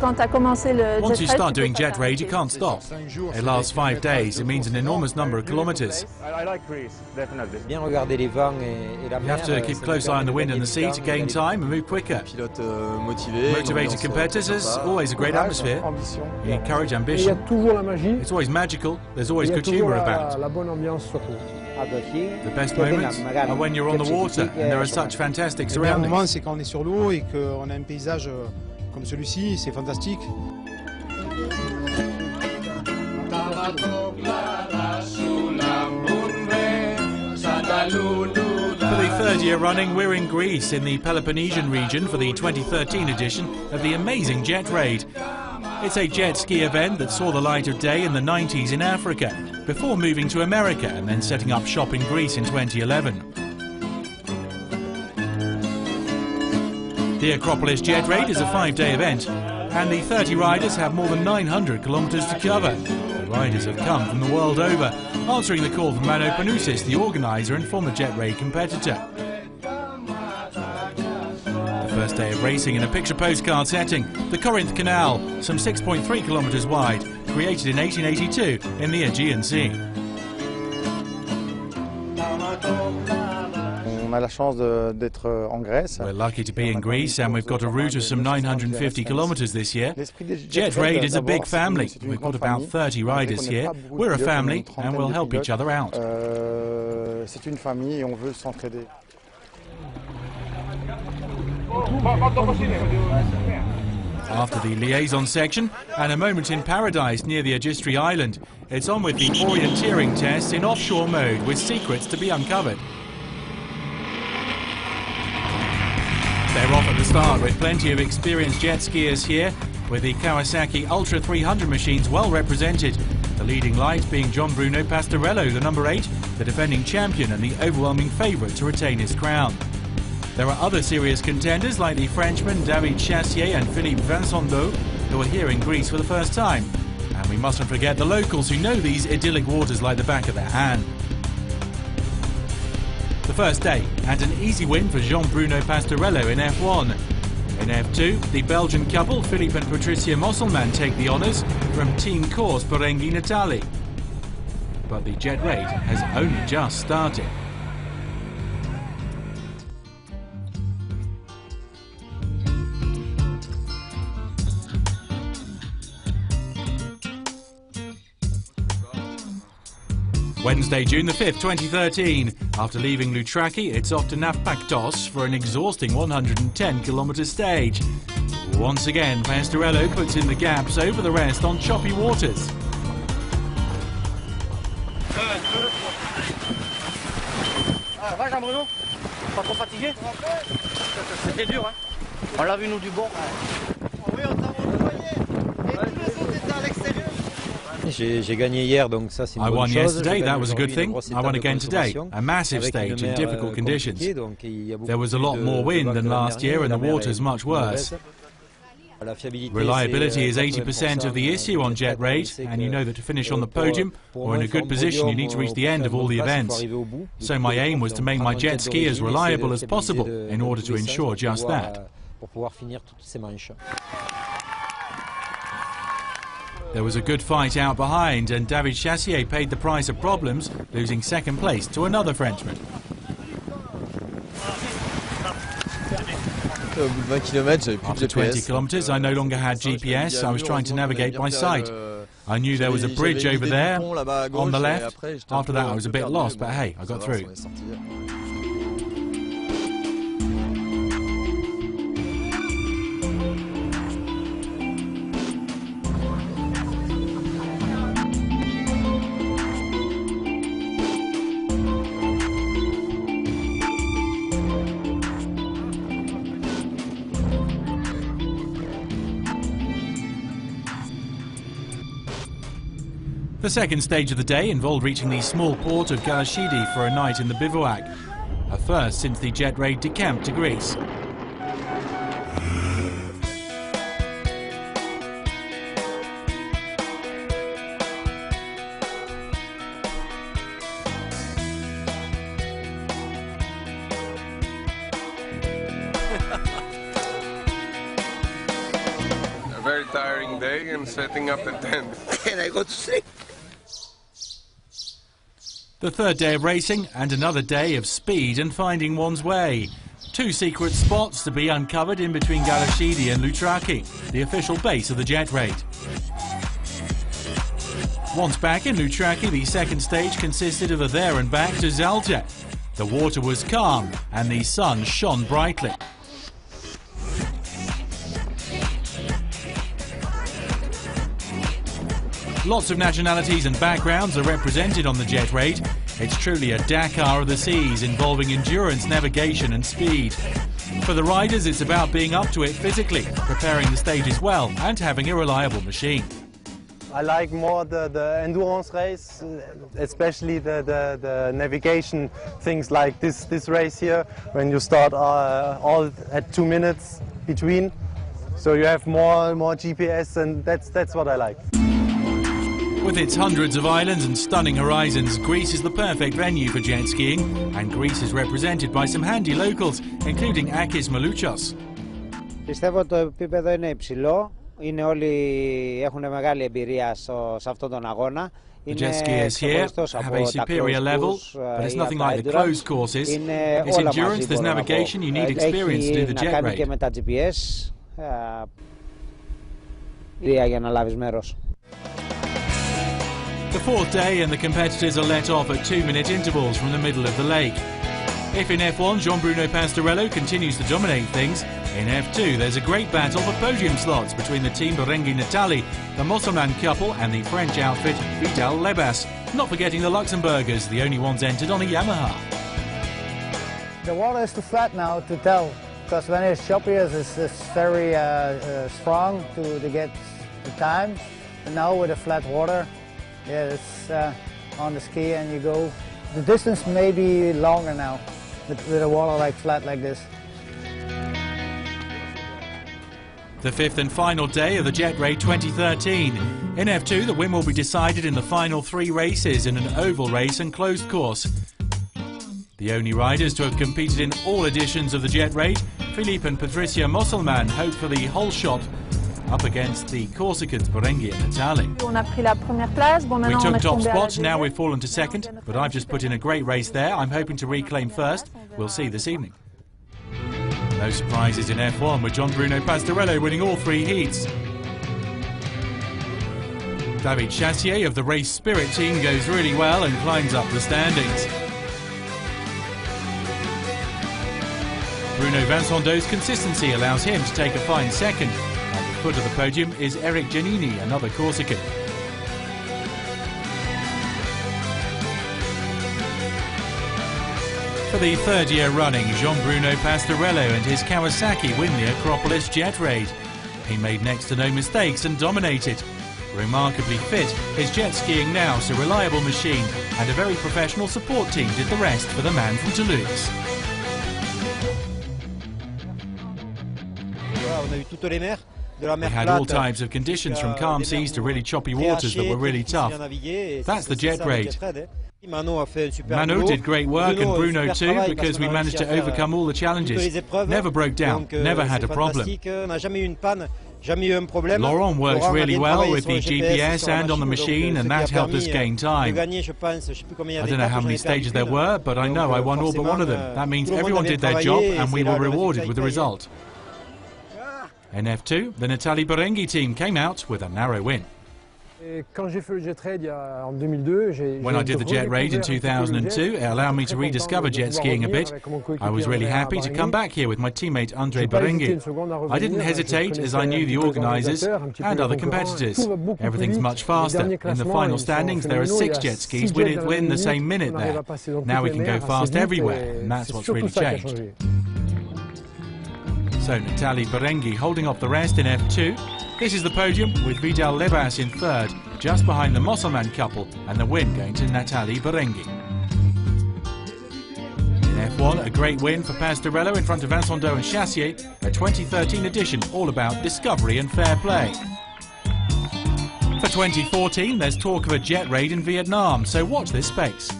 Once you start doing jet raid, you can't stop. It lasts 5 days. It means an enormous number of kilometers. I like Greece, definitely. You have to keep a close eye on the wind and the sea to gain time and move quicker. Motivated competitors, always a great atmosphere. You encourage ambition. It's always magical. There's always good humor about. The best moments are when you're on the water and there are such fantastic surroundings. C'est quand on est sur l'eau et qu'on a un paysage comme celui-ci, c'est fantastique. For the third year running, we're in Greece in the Peloponnesian region for the 2013 edition of the amazing Jet Raid. It's a jet ski event that saw the light of day in the 90s in Africa, before moving to America and then setting up shop in Greece in 2011. The Acropolis Jet Raid is a 5-day event, and the 30 riders have more than 900 kilometers to cover. The riders have come from the world over, answering the call from Mano Panousis, the organizer and former Jet Raid competitor. The first day of racing in a picture postcard setting, the Corinth Canal, some 6.3 kilometers wide, created in 1882 in the Aegean Sea. We're lucky to be in Greece, and we've got a route of some 950 kilometers this year. Jet Raid is a big family. We've got about 30 riders here. We're a family and we'll help each other out. After the liaison section and a moment in paradise near the Agistri Island, it's on with the orienteering tests in offshore mode with secrets to be uncovered. They're off at the start with plenty of experienced jet skiers here, with the Kawasaki Ultra 300 machines well represented. The leading light being John Bruno Pastorello, the number 8, the defending champion and the overwhelming favourite to retain his crown. There are other serious contenders like the Frenchmen David Chassier and Philippe Vincendo, who are here in Greece for the first time. And we mustn't forget the locals who know these idyllic waters like the back of their hand. The first day, and an easy win for Jean-Bruno Pastorello in F1. In F2, the Belgian couple, Philippe and Patricia Mosselman, take the honours from Team Course Berenghi Natali. But the Jet Raid has only just started. Wednesday, June the 5th, 2013. After leaving Loutraki, it's off to Naupaktos for an exhausting 110-kilometre stage. Once again, Pastorello puts in the gaps over the rest on choppy waters. Va Jean-Bruno, pas trop fatigué? C'était dur, hein? On l'a vu nous du bon. Oui, on t'a envoyé. Et tous les autres étaient à l'extérieur. I won yesterday, that was a good thing. I won again today, a massive stage in difficult conditions. There was a lot more wind than last year and the water's much worse. Reliability is 80% of the issue on Jet Raid, and you know that to finish on the podium or in a good position you need to reach the end of all the events. So my aim was to make my jet ski as reliable as possible in order to ensure just that. There was a good fight out behind, and David Chassier paid the price of problems, losing second place to another Frenchman. After 20 kilometres, I no longer had GPS. I was trying to navigate by sight. I knew there was a bridge over there, on the left. After that, I was a bit lost, but hey, I got through. The second stage of the day involved reaching the small port of Galashidi for a night in the bivouac, a first since the Jet Raid decamped to Greece. day and setting up the tent. And I go to sleep. The third day of racing and another day of speed and finding one's way. 2 secret spots to be uncovered in between Galoșidi and Loutraki, the official base of the jet raid. Once back in Loutraki, the second stage consisted of a there and back to Zalta. The water was calm and the sun shone brightly. Lots of nationalities and backgrounds are represented on the jet raid. It's truly a Dakar of the seas, involving endurance, navigation and speed. For the riders, it's about being up to it physically, preparing the stages well and having a reliable machine. I like more the endurance race, especially the navigation things like this race here, when you start all at 2 minutes between. So you have more GPS, and that's what I like. With its hundreds of islands and stunning horizons, Greece is the perfect venue for jet skiing, and Greece is represented by some handy locals, including Akis Malouchos. Πιστεύω ότι το επίπεδο είναι υψηλό. Όλοι έχουν μεγάλη εμπειρία σε αυτόν τον αγώνα. The jet skiers here have a superior level, but it's nothing like the closed courses. It's endurance, there's navigation, you need experience to do the jet raid. Και με τα GPS για να λάβεις μέρος. The fourth day and the competitors are let off at 2-minute intervals from the middle of the lake. If in F1 Jean-Bruno Pastorello continues to dominate things, in F2 there's a great battle for podium slots between the team Berenghi Natali, the Mosselman couple and the French outfit Vidal Lebas, not forgetting the Luxembourgers, the only ones entered on a Yamaha. The water is too flat now to tell, because when it's choppy it's very strong to get the time, and now with the flat water, yeah, it's on the ski and you go. The distance may be longer now with the water like flat like this. The fifth and final day of the Jet Raid 2013. In F2, the win will be decided in the final 3 races in an oval race and closed course. The only riders to have competed in all editions of the Jet Raid, Philippe and Patricia Mosselman, hope for the whole shot up against the Corsicans Berenghi and Natali. We took top spot, now we've fallen to second, but I've just put in a great race there. I'm hoping to reclaim first. We'll see this evening. No surprises in F1 with Jean-Bruno Pastorello winning all 3 heats. David Chassier of the Race Spirit team goes really well and climbs up the standings. Bruno Vincent's consistency allows him to take a fine second. At the foot of the podium is Eric Giannini, another Corsican. For the 3rd year running, Jean-Bruno Pastorello and his Kawasaki win the Acropolis Jet Raid. He made next to no mistakes and dominated. Remarkably fit, his jet skiing nous, a reliable machine, and a very professional support team did the rest for the man from Toulouse. We had all types of conditions, from calm seas to really choppy waters that were really tough. That's the Jet Raid. Manu did great work, and Bruno too, because we managed to overcome all the challenges. Never broke down, never had a problem. Laurent works really well with the GPS and on the machine, and that helped us gain time. I don't know how many stages there were, but I know I won all but one of them. That means everyone did their job and we were rewarded with the result. In F2, the Natali Berenghi team came out with a narrow win. When I did the Jet Raid in 2002, it allowed me to rediscover jet skiing a bit. I was really happy to come back here with my teammate André Berenghi. I didn't hesitate, as I knew the organisers and other competitors. Everything's much faster. In the final standings, there are 6 jet skis within the same minute there. Now we can go fast everywhere, and that's what's really changed. So Natali Berenghi holding off the rest in F2. This is the podium with Vidal Lebas in 3rd, just behind the Mosselman couple, and the win going to Natali Berenghi. In F1, a great win for Pastorello in front of Vincent and Chassier, a 2013 edition all about discovery and fair play. For 2014, there's talk of a jet raid in Vietnam, so watch this space.